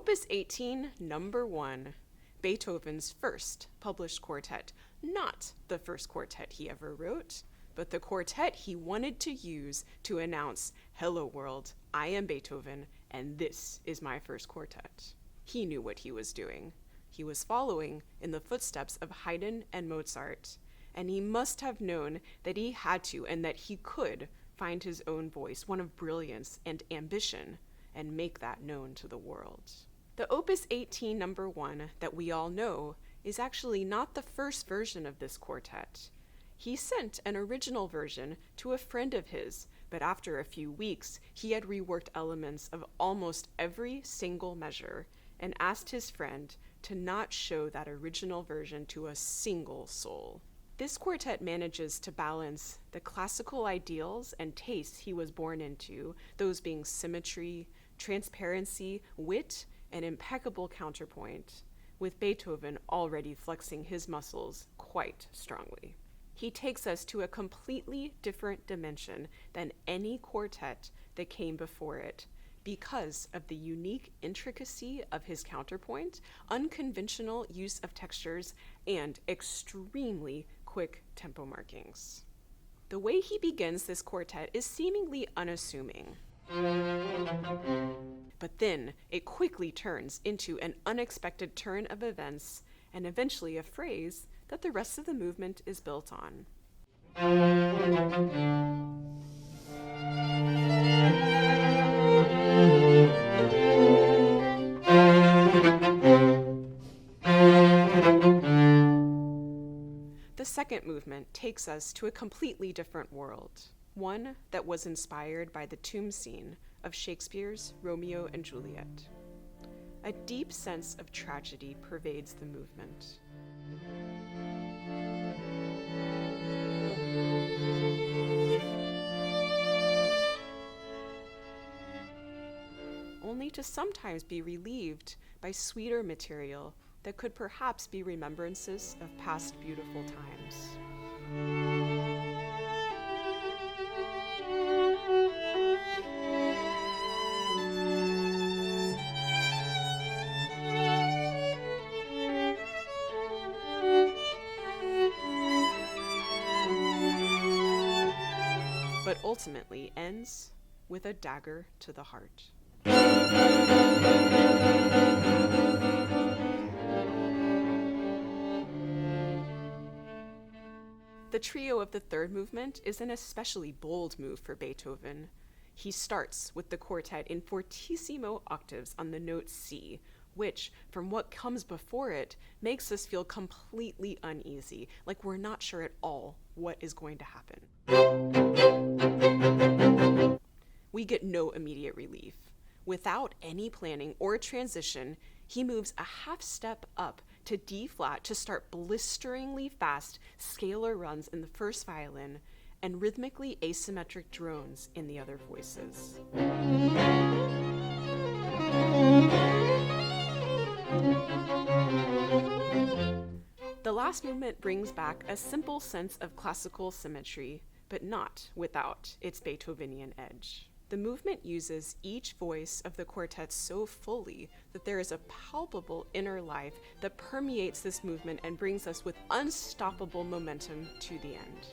Opus 18, number 1, Beethoven's first published quartet. Not the first quartet he ever wrote, but the quartet he wanted to use to announce, "Hello world, I am Beethoven, and this is my first quartet." He knew what he was doing. He was following in the footsteps of Haydn and Mozart, and he must have known that he had to and that he could find his own voice, one of brilliance and ambition, and make that known to the world. The Opus 18 number 1 that we all know is actually not the first version of this quartet. He sent an original version to a friend of his, but after a few weeks, he had reworked elements of almost every single measure and asked his friend to not show that original version to a single soul. This quartet manages to balance the classical ideals and tastes he was born into, those being symmetry, transparency, wit, and impeccable counterpoint, with Beethoven already flexing his muscles quite strongly. He takes us to a completely different dimension than any quartet that came before it because of the unique intricacy of his counterpoint, unconventional use of textures, and extremely quick tempo markings. The way he begins this quartet is seemingly unassuming. But then it quickly turns into an unexpected turn of events and eventually a phrase that the rest of the movement is built on. The second movement takes us to a completely different world, one that was inspired by the tomb scene of Shakespeare's Romeo and Juliet. A deep sense of tragedy pervades the movement. Only to sometimes be relieved by sweeter material that could perhaps be remembrances of past beautiful times. But ultimately ends with a dagger to the heart. The trio of the third movement is an especially bold move for Beethoven. He starts with the quartet in fortissimo octaves on the note C, which, from what comes before it, makes us feel completely uneasy, like we're not sure at all what is going to happen. We get no immediate relief. Without any planning or transition, he moves a half step up to D flat to start blisteringly fast scalar runs in the first violin and rhythmically asymmetric drones in the other voices. The last movement brings back a simple sense of classical symmetry, but not without its Beethovenian edge. The movement uses each voice of the quartet so fully that there is a palpable inner life that permeates this movement and brings us with unstoppable momentum to the end.